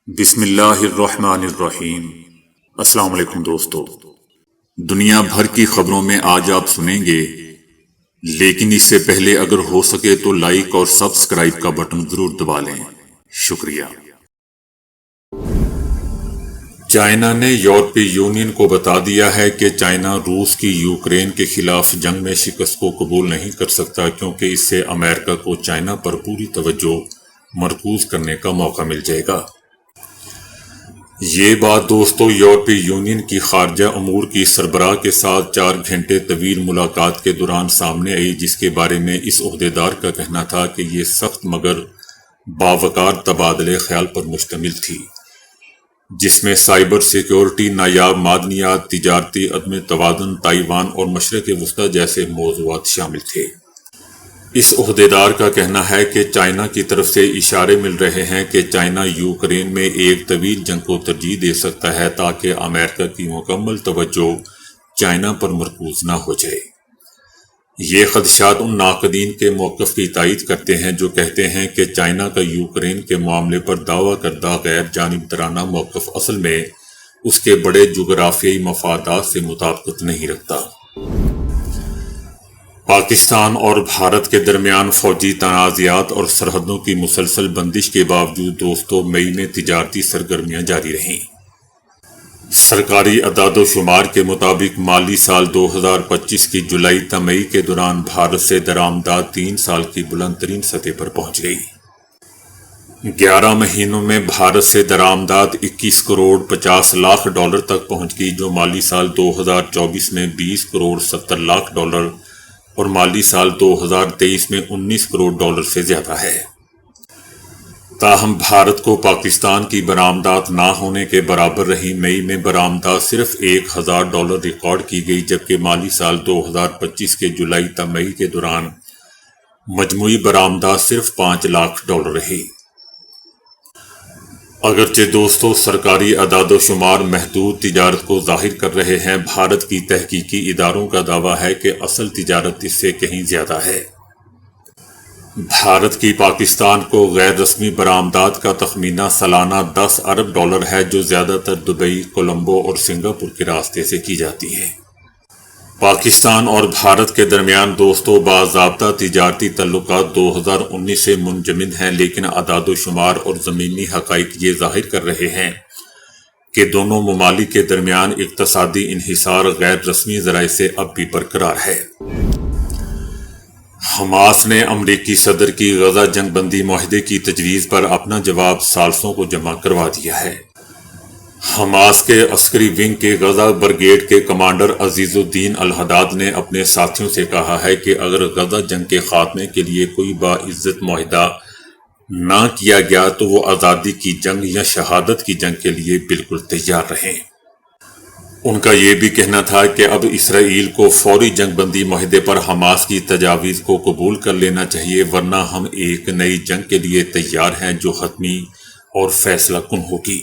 بسم اللہ الرحمن الرحیم۔ السلام علیکم دوستو، دنیا بھر کی خبروں میں آج آپ سنیں گے، لیکن اس سے پہلے اگر ہو سکے تو لائک اور سبسکرائب کا بٹن ضرور دبا لیں۔ شکریہ۔ چائنا نے یورپی یونین کو بتا دیا ہے کہ چائنا روس کی یوکرین کے خلاف جنگ میں شکست کو قبول نہیں کر سکتا، کیونکہ اس سے امریکہ کو چائنا پر پوری توجہ مرکوز کرنے کا موقع مل جائے گا۔ یہ بات دوستو یورپی یونین کی خارجہ امور کی سربراہ کے ساتھ 4 گھنٹے طویل ملاقات کے دوران سامنے آئی، جس کے بارے میں اس عہدیدار کا کہنا تھا کہ یہ سخت مگر باوقار تبادلے خیال پر مشتمل تھی، جس میں سائبر سیکیورٹی، نایاب معدنیات، تجارتی عدم توازن، تائیوان اور مشرق وسطی جیسے موضوعات شامل تھے۔ اس عہدیدار کا کہنا ہے کہ چائنا کی طرف سے اشارے مل رہے ہیں کہ چائنا یوکرین میں ایک طویل جنگ کو ترجیح دے سکتا ہے تاکہ امریکہ کی مکمل توجہ چائنا پر مرکوز نہ ہو جائے۔ یہ خدشات ان ناقدین کے موقف کی تائید کرتے ہیں جو کہتے ہیں کہ چائنا کا یوکرین کے معاملے پر دعویٰ کردہ غیر جانبدارانہ موقف اصل میں اس کے بڑے جغرافیائی مفادات سے مطابقت نہیں رکھتا۔ پاکستان اور بھارت کے درمیان فوجی تنازعات اور سرحدوں کی مسلسل بندش کے باوجود دوستو مئی میں تجارتی سرگرمیاں جاری رہیں۔ سرکاری اعداد و شمار کے مطابق مالی سال 2025 کی جولائی تا مئی کے دوران بھارت سے درآمدات 3 سال کی بلند ترین سطح پر پہنچ گئی۔ 11 مہینوں میں بھارت سے درآمدات 21 کروڑ 50 لاکھ ڈالر تک پہنچ گئی، جو مالی سال 2024 میں 20 کروڑ 70 لاکھ ڈالر اور مالی سال 2023 میں 19 کروڑ ڈالر سے زیادہ ہے۔ تاہم بھارت کو پاکستان کی برآمدات نہ ہونے کے برابر رہی۔ مئی میں برآمدات صرف 1000 ڈالر ریکارڈ کی گئی، جبکہ مالی سال 2025 کے جولائی تا مئی کے دوران مجموعی برآمدات صرف 5 لاکھ ڈالر رہی۔ اگرچہ دوستو سرکاری اعداد و شمار محدود تجارت کو ظاہر کر رہے ہیں، بھارت کی تحقیقی اداروں کا دعویٰ ہے کہ اصل تجارت اس سے کہیں زیادہ ہے۔ بھارت کی پاکستان کو غیر رسمی برآمدات کا تخمینہ سالانہ 10 ارب ڈالر ہے، جو زیادہ تر دبئی، کولمبو اور سنگاپور کے راستے سے کی جاتی ہے۔ پاکستان اور بھارت کے درمیان دوستو باضابطہ تجارتی تعلقات 2019 سے منجمد ہیں، لیکن اعداد و شمار اور زمینی حقائق یہ ظاہر کر رہے ہیں کہ دونوں ممالک کے درمیان اقتصادی انحصار غیر رسمی ذرائع سے اب بھی برقرار ہے۔ حماس نے امریکی صدر کی غزہ جنگ بندی معاہدے کی تجویز پر اپنا جواب ثالثوں کو جمع کروا دیا ہے۔ حماس کے عسکری ونگ کے غزہ برگیڈ کے کمانڈر عزیز الدین الحداد نے اپنے ساتھیوں سے کہا ہے کہ اگر غزہ جنگ کے خاتمے کے لیے کوئی باعزت معاہدہ نہ کیا گیا تو وہ آزادی کی جنگ یا شہادت کی جنگ کے لیے بالکل تیار رہیں۔ ان کا یہ بھی کہنا تھا کہ اب اسرائیل کو فوری جنگ بندی معاہدے پر حماس کی تجاویز کو قبول کر لینا چاہیے، ورنہ ہم ایک نئی جنگ کے لیے تیار ہیں جو حتمی اور فیصلہ کن ہوگی۔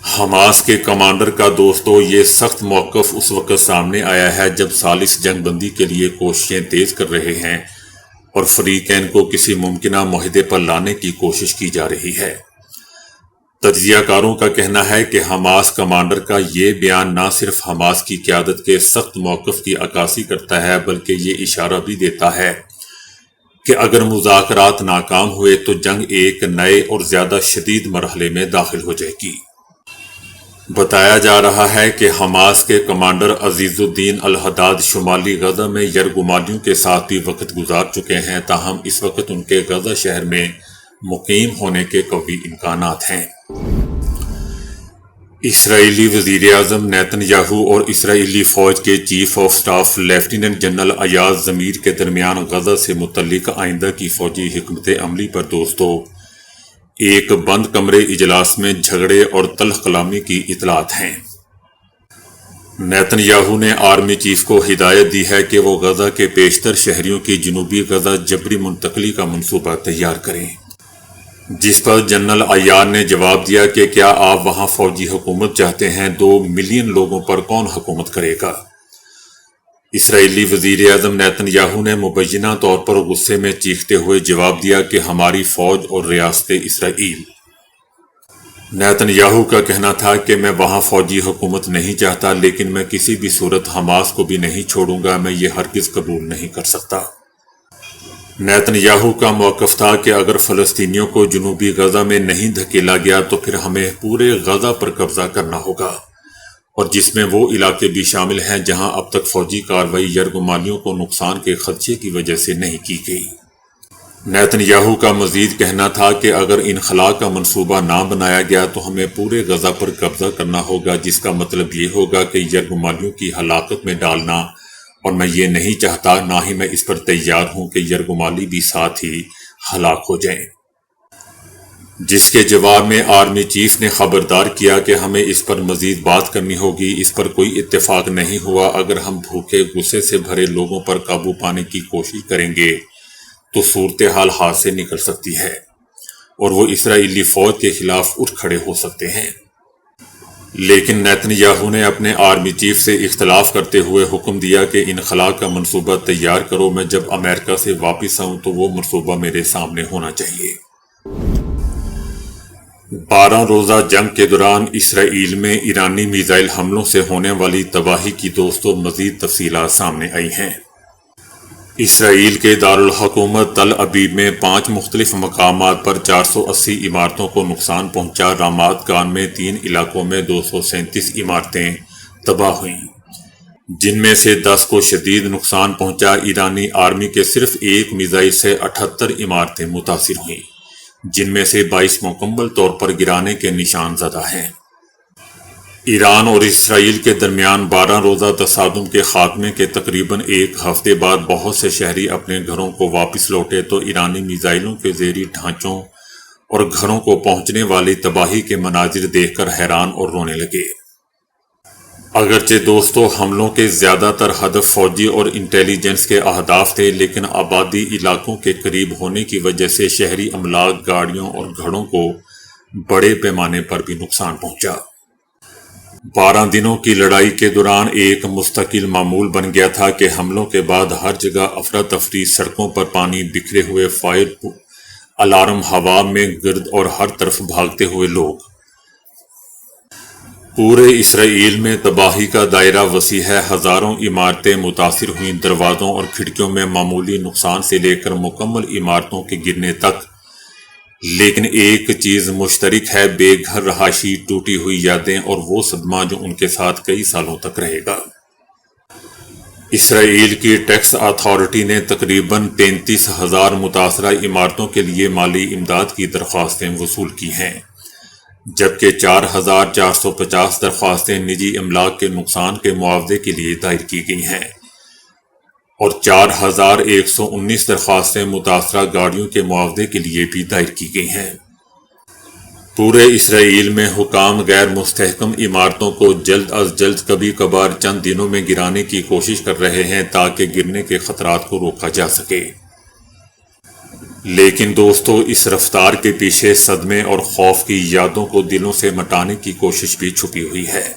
حماس کے کمانڈر کا دوستو یہ سخت موقف اس وقت سامنے آیا ہے جب ثالث جنگ بندی کے لیے کوششیں تیز کر رہے ہیں اور فریقین کو کسی ممکنہ معاہدے پر لانے کی کوشش کی جا رہی ہے۔ تجزیہ کاروں کا کہنا ہے کہ حماس کمانڈر کا یہ بیان نہ صرف حماس کی قیادت کے سخت موقف کی عکاسی کرتا ہے، بلکہ یہ اشارہ بھی دیتا ہے کہ اگر مذاکرات ناکام ہوئے تو جنگ ایک نئے اور زیادہ شدید مرحلے میں داخل ہو جائے گی۔ بتایا جا رہا ہے کہ حماس کے کمانڈر عزیز الدین الحداد شمالی غزہ میں یرغمالیوں کے ساتھ بھی وقت گزار چکے ہیں، تاہم اس وقت ان کے غزہ شہر میں مقیم ہونے کے قوی امکانات ہیں۔ اسرائیلی وزیر اعظم نیتن یاہو اور اسرائیلی فوج کے chief of staff lieutenant general Ayaz ضمیر کے درمیان غزہ سے متعلق آئندہ کی فوجی حکمت عملی پر دوستو ایک بند کمرے اجلاس میں جھگڑے اور تلخ کلامی کی اطلاعات ہیں۔ نیتن یاہو نے آرمی چیف کو ہدایت دی ہے کہ وہ غزہ کے بیشتر شہریوں کی جنوبی غزہ جبری منتقلی کا منصوبہ تیار کریں، جس پر جنرل ایاز نے جواب دیا کہ کیا آپ وہاں فوجی حکومت چاہتے ہیں؟ 2 ملین لوگوں پر کون حکومت کرے گا؟ اسرائیلی وزیر اعظم نیتن یاہو نے مبینہ طور پر غصے میں چیختے ہوئے جواب دیا کہ ہماری فوج اور ریاست اسرائیل نیتن یاہو کا کہنا تھا کہ میں وہاں فوجی حکومت نہیں چاہتا، لیکن میں کسی بھی صورت حماس کو بھی نہیں چھوڑوں گا، میں یہ ہرگز قبول نہیں کر سکتا۔ نیتن یاہو کا موقف تھا کہ اگر فلسطینیوں کو جنوبی غزہ میں نہیں دھکیلا گیا تو پھر ہمیں پورے غزہ پر قبضہ کرنا ہوگا، اور جس میں وہ علاقے بھی شامل ہیں جہاں اب تک فوجی کارروائی یرغمالیوں کو نقصان کے خدشے کی وجہ سے نہیں کی گئی۔ نیتن یاہو کا مزید کہنا تھا کہ اگر انخلاء کا منصوبہ نہ بنایا گیا تو ہمیں پورے غزہ پر قبضہ کرنا ہوگا، جس کا مطلب یہ ہوگا کہ یرغمالیوں کی ہلاکت میں ڈالنا، اور میں یہ نہیں چاہتا، نہ ہی میں اس پر تیار ہوں کہ یرغمالی بھی ساتھ ہی ہلاک ہو جائیں۔ جس کے جواب میں آرمی چیف نے خبردار کیا کہ ہمیں اس پر مزید بات کرنی ہوگی، اس پر کوئی اتفاق نہیں ہوا۔ اگر ہم بھوکے غصے سے بھرے لوگوں پر قابو پانے کی کوشش کریں گے تو صورتحال ہاتھ سے نکل سکتی ہے، اور وہ اسرائیلی فوج کے خلاف اٹھ کھڑے ہو سکتے ہیں۔ لیکن نیتن یاہو نے اپنے آرمی چیف سے اختلاف کرتے ہوئے حکم دیا کہ انخلاء کا منصوبہ تیار کرو، میں جب امریکہ سے واپس آؤں تو وہ منصوبہ میرے سامنے ہونا چاہیے۔ 12 روزہ جنگ کے دوران اسرائیل میں ایرانی میزائل حملوں سے ہونے والی تباہی کی دوستوں مزید تفصیلات سامنے آئی ہیں۔ اسرائیل کے دارالحکومت تل ابیب میں 5 مختلف مقامات پر 480 عمارتوں کو نقصان پہنچا۔ رامات گان میں 3 علاقوں میں 237 عمارتیں تباہ ہوئیں، جن میں سے 10 کو شدید نقصان پہنچا۔ ایرانی آرمی کے صرف ایک میزائل سے 78 عمارتیں متاثر ہوئیں، جن میں سے 22 مکمل طور پر گرانے کے نشان زدہ ہیں۔ ایران اور اسرائیل کے درمیان 12 روزہ تصادم کے خاتمے کے تقریباً ایک ہفتے بعد بہت سے شہری اپنے گھروں کو واپس لوٹے تو ایرانی میزائلوں کے زیریں ڈھانچوں اور گھروں کو پہنچنے والی تباہی کے مناظر دیکھ کر حیران اور رونے لگے۔ اگرچہ دوستو حملوں کے زیادہ تر ہدف فوجی اور انٹیلیجنس کے اہداف تھے، لیکن آبادی علاقوں کے قریب ہونے کی وجہ سے شہری املاک، گاڑیوں اور گھروں کو بڑے پیمانے پر بھی نقصان پہنچا۔ 12 دنوں کی لڑائی کے دوران ایک مستقل معمول بن گیا تھا کہ حملوں کے بعد ہر جگہ افراتفری، سڑکوں پر پانی، بکھرے ہوئے فائر الارم، ہوا میں گرد اور ہر طرف بھاگتے ہوئے لوگ۔ پورے اسرائیل میں تباہی کا دائرہ وسیع ہے، ہزاروں عمارتیں متاثر ہوئیں، دروازوں اور کھڑکیوں میں معمولی نقصان سے لے کر مکمل عمارتوں کے گرنے تک۔ لیکن ایک چیز مشترک ہے، بے گھر رہائشی، ٹوٹی ہوئی یادیں اور وہ صدمہ جو ان کے ساتھ کئی سالوں تک رہے گا۔ اسرائیل کی ٹیکس اتھارٹی نے تقریباً 33,000 متاثرہ عمارتوں کے لیے مالی امداد کی درخواستیں وصول کی ہیں، جبکہ 4,450 درخواستیں نجی املاک کے نقصان کے معاوضے کے لیے دائر کی گئی ہیں، اور 4,119 درخواستیں متاثرہ گاڑیوں کے معاوضے کے لیے بھی دائر کی گئی ہیں۔ پورے اسرائیل میں حکام غیر مستحکم عمارتوں کو جلد از جلد، کبھی کبھار چند دنوں میں گرانے کی کوشش کر رہے ہیں تاکہ گرنے کے خطرات کو روکا جا سکے۔ لیکن دوستو، اس رفتار کے پیچھے صدمے اور خوف کی یادوں کو دلوں سے مٹانے کی کوشش بھی چھپی ہوئی ہے۔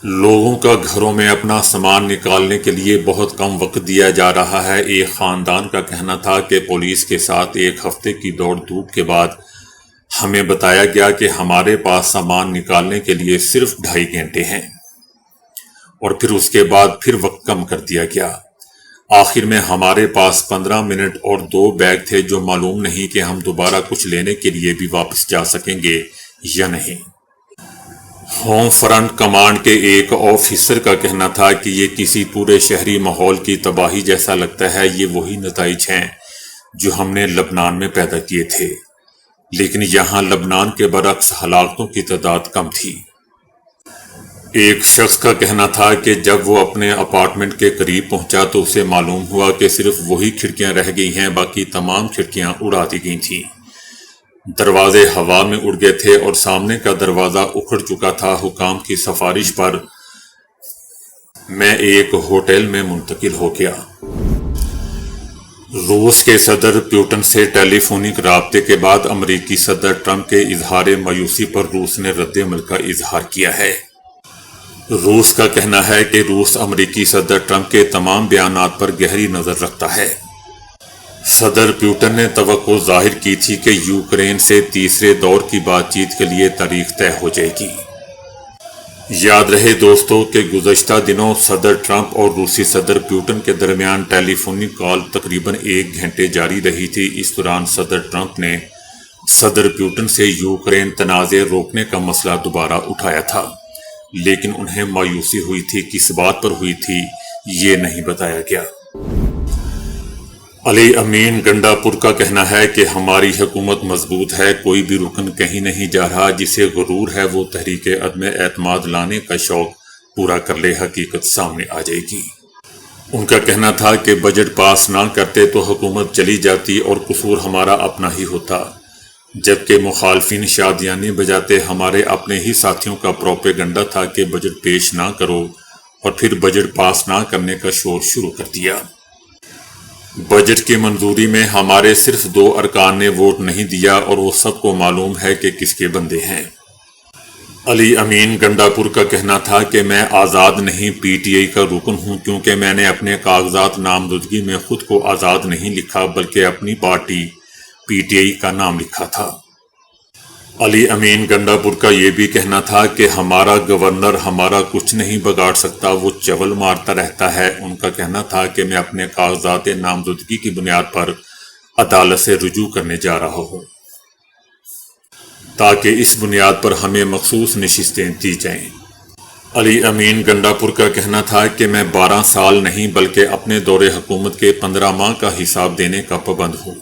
لوگوں کا گھروں میں اپنا سامان نکالنے کے لیے بہت کم وقت دیا جا رہا ہے۔ ایک خاندان کا کہنا تھا کہ پولیس کے ساتھ ایک ہفتے کی دوڑ دھوپ کے بعد ہمیں بتایا گیا کہ ہمارے پاس سامان نکالنے کے لیے صرف 2.5 گھنٹے ہیں، اور پھر اس کے بعد پھر وقت کم کر دیا گیا۔ آخر میں ہمارے پاس 15 منٹ اور 2 بیگ تھے، جو معلوم نہیں کہ ہم دوبارہ کچھ لینے کے لیے بھی واپس جا سکیں گے یا نہیں۔ ہوم فرنٹ کمانڈ کے ایک آفیسر کا کہنا تھا کہ یہ کسی پورے شہری ماحول کی تباہی جیسا لگتا ہے، یہ وہی نتائج ہیں جو ہم نے لبنان میں پیدا کیے تھے، لیکن یہاں لبنان کے برعکس ہلاکتوں کی تعداد کم تھی۔ ایک شخص کا کہنا تھا کہ جب وہ اپنے اپارٹمنٹ کے قریب پہنچا تو اسے معلوم ہوا کہ صرف وہی کھڑکیاں رہ گئی ہیں، باقی تمام کھڑکیاں اڑا دی گئی تھیں۔ دروازے ہوا میں اڑ گئے تھے اور سامنے کا دروازہ اکھڑ چکا تھا۔ حکام کی سفارش پر میں ایک ہوٹل میں منتقل ہو گیا۔ روس کے صدر پیوٹن سے ٹیلی فونک رابطے کے بعد امریکی صدر ٹرمپ کے اظہار مایوسی پر روس نے رد عمل کا اظہار کیا ہے۔ روس کا کہنا ہے کہ روس امریکی صدر ٹرمپ کے تمام بیانات پر گہری نظر رکھتا ہے۔ صدر پیوٹن نے توقع ظاہر کی تھی کہ یوکرین سے تیسرے دور کی بات چیت کے لیے تاریخ طے ہو جائے گی۔ یاد رہے دوستو کہ گزشتہ دنوں صدر ٹرمپ اور روسی صدر پیوٹن کے درمیان ٹیلی فونک کال تقریباً 1 گھنٹے جاری رہی تھی۔ اس دوران صدر ٹرمپ نے صدر پیوٹن سے یوکرین تنازع روکنے کا مسئلہ دوبارہ اٹھایا تھا، لیکن انہیں مایوسی ہوئی تھی۔ کس بات پر ہوئی تھی یہ نہیں بتایا گیا۔ علی امین گنڈا پور کا کہنا ہے کہ ہماری حکومت مضبوط ہے، کوئی بھی رکن کہیں نہیں جا رہا، جسے غرور ہے وہ تحریک عدم اعتماد لانے کا شوق پورا کر لے، حقیقت سامنے آ جائے گی۔ ان کا کہنا تھا کہ بجٹ پاس نہ کرتے تو حکومت چلی جاتی اور قصور ہمارا اپنا ہی ہوتا، جبکہ مخالفین شادیانے بجاتے ہمارے اپنے ہی ساتھیوں کا پروپیگنڈا تھا کہ بجٹ پیش نہ کرو، اور پھر بجٹ پاس نہ کرنے کا شور شروع کر دیا۔ بجٹ کی منظوری میں ہمارے صرف 2 ارکان نے ووٹ نہیں دیا، اور وہ سب کو معلوم ہے کہ کس کے بندے ہیں۔ علی امین گنڈا پور کا کہنا تھا کہ میں آزاد نہیں پی ٹی آئی کا رکن ہوں، کیونکہ میں نے اپنے کاغذات نامزدگی میں خود کو آزاد نہیں لکھا بلکہ اپنی پارٹی پی ٹی آئی کا نام لکھا تھا۔ علی امین گنڈا پور کا یہ بھی کہنا تھا کہ ہمارا گورنر ہمارا کچھ نہیں بگاڑ سکتا، وہ چول مارتا رہتا ہے۔ ان کا کہنا تھا کہ میں اپنے کاغذات نامزدگی کی بنیاد پر عدالت سے رجوع کرنے جا رہا ہوں، تاکہ اس بنیاد پر ہمیں مخصوص نشستیں دی جائیں۔ علی امین گنڈا پور کا کہنا تھا کہ میں 12 سال نہیں بلکہ اپنے دور حکومت کے 15 ماہ کا حساب دینے کا پابند ہوں۔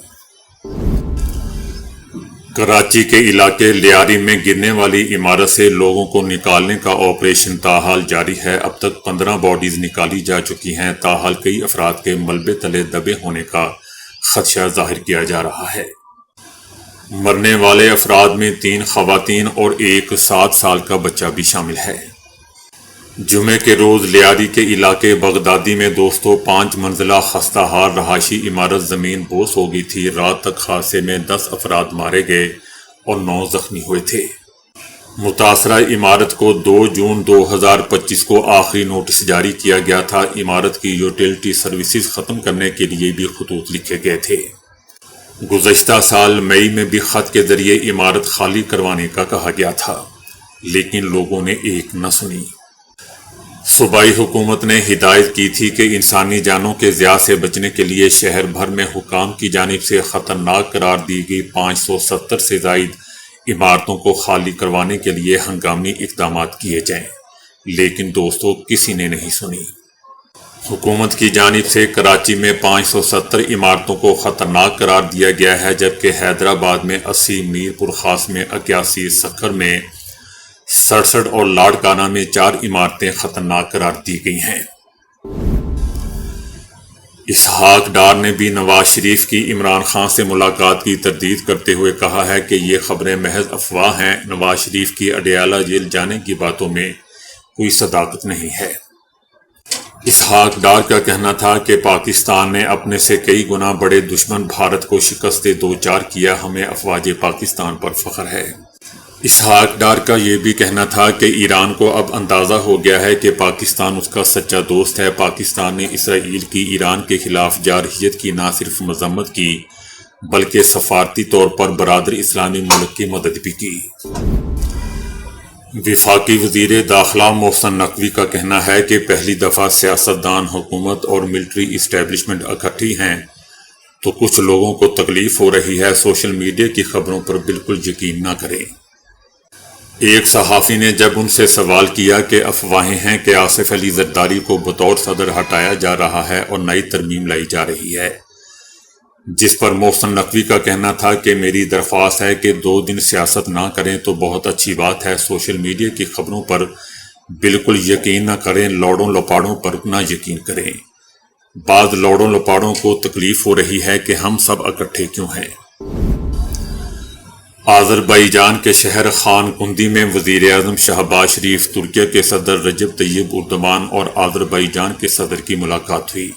کراچی کے علاقے لیاری میں گرنے والی عمارت سے لوگوں کو نکالنے کا آپریشن تاحال جاری ہے۔ اب تک 15 باڈیز نکالی جا چکی ہیں، تاحال کئی افراد کے ملبے تلے دبے ہونے کا خدشہ ظاہر کیا جا رہا ہے۔ مرنے والے افراد میں 3 خواتین اور ایک 7 سال کا بچہ بھی شامل ہے۔ جمعے کے روز لیاری کے علاقے بغدادی میں دوستو 5 منزلہ خستہ حال رہائشی عمارت زمین بوس ہو گئی تھی۔ رات تک حادثے میں 10 افراد مارے گئے اور 9 زخمی ہوئے تھے۔ متاثرہ عمارت کو 2 جون 2025 کو آخری نوٹس جاری کیا گیا تھا۔ عمارت کی یوٹیلیٹی سروسز ختم کرنے کے لیے بھی خطوط لکھے گئے تھے۔ گزشتہ سال مئی میں بھی خط کے ذریعے عمارت خالی کروانے کا کہا گیا تھا، لیکن لوگوں نے ایک نہ سنی۔ صوبائی حکومت نے ہدایت کی تھی کہ انسانی جانوں کے ضیاع سے بچنے کے لیے شہر بھر میں حکام کی جانب سے خطرناک قرار دی گئی 570 سے زائد عمارتوں کو خالی کروانے کے لیے ہنگامی اقدامات کیے جائیں، لیکن دوستو کسی نے نہیں سنی۔ حکومت کی جانب سے کراچی میں 570 عمارتوں کو خطرناک قرار دیا گیا ہے، جبکہ حیدرآباد میں 80، میر پور خاص میں 81، سکھر میں 67 اور لاڑکانہ میں 4 عمارتیں خطرناک قرار دی گئی ہیں۔ اسحاق ڈار نے بھی نواز شریف کی عمران خان سے ملاقات کی تردید کرتے ہوئے کہا ہے کہ یہ خبریں محض افواہ ہیں۔ نواز شریف کی اڈیالہ جیل جانے کی باتوں میں کوئی صداقت نہیں ہے۔ اسحاق ڈار کا کہنا تھا کہ پاکستان نے اپنے سے کئی گنا بڑے دشمن بھارت کو شکست دو چار کیا، ہمیں افواج پاکستان پر فخر ہے۔ اسحاق ڈار کا یہ بھی کہنا تھا کہ ایران کو اب اندازہ ہو گیا ہے کہ پاکستان اس کا سچا دوست ہے۔ پاکستان نے اسرائیل کی ایران کے خلاف جارحیت کی نہ صرف مذمت کی بلکہ سفارتی طور پر برادر اسلامی ملک کی مدد بھی کی۔ وفاقی وزیر داخلہ محسن نقوی کا کہنا ہے کہ پہلی دفعہ سیاستدان، حکومت اور ملٹری اسٹیبلشمنٹ اکٹھی ہیں تو کچھ لوگوں کو تکلیف ہو رہی ہے۔ سوشل میڈیا کی خبروں پر بالکل یقین نہ کریں۔ ایک صحافی نے جب ان سے سوال کیا کہ افواہیں ہیں کہ آصف علی زرداری کو بطور صدر ہٹایا جا رہا ہے اور نئی ترمیم لائی جا رہی ہے، جس پر محسن نقوی کا کہنا تھا کہ میری درخواست ہے کہ 2 دن سیاست نہ کریں تو بہت اچھی بات ہے۔ سوشل میڈیا کی خبروں پر بالکل یقین نہ کریں، لوڑوں لپاڑوں پر نہ یقین کریں۔ بعض لوڑوں لپاڑوں کو تکلیف ہو رہی ہے کہ ہم سب اکٹھے کیوں ہیں۔ آذربائیجان کے شہر خان کندی میں وزیر اعظم شہباز شریف، ترکیہ کے صدر رجب طیب اردوان اور آذربائیجان کے صدر کی ملاقات ہوئی۔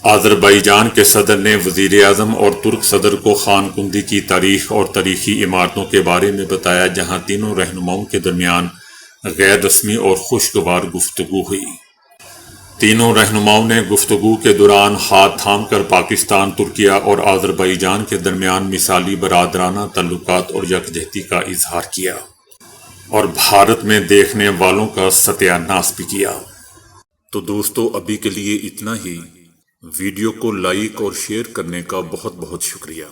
آذربائیجان کے صدر نے وزیر اعظم اور ترک صدر کو خان کندی کی تاریخ اور تاریخی عمارتوں کے بارے میں بتایا، جہاں تینوں رہنماؤں کے درمیان غیر رسمی اور خوشگوار گفتگو ہوئی۔ تینوں رہنماؤں نے گفتگو کے دوران ہاتھ تھام کر پاکستان، ترکیہ اور آذربائیجان کے درمیان مثالی برادرانہ تعلقات اور یکجہتی کا اظہار کیا اور بھارت میں دیکھنے والوں کا ستیہ ناش بھی کیا۔ تو دوستو، ابھی کے لیے اتنا ہی۔ ویڈیو کو لائک اور شیئر کرنے کا بہت بہت شکریہ۔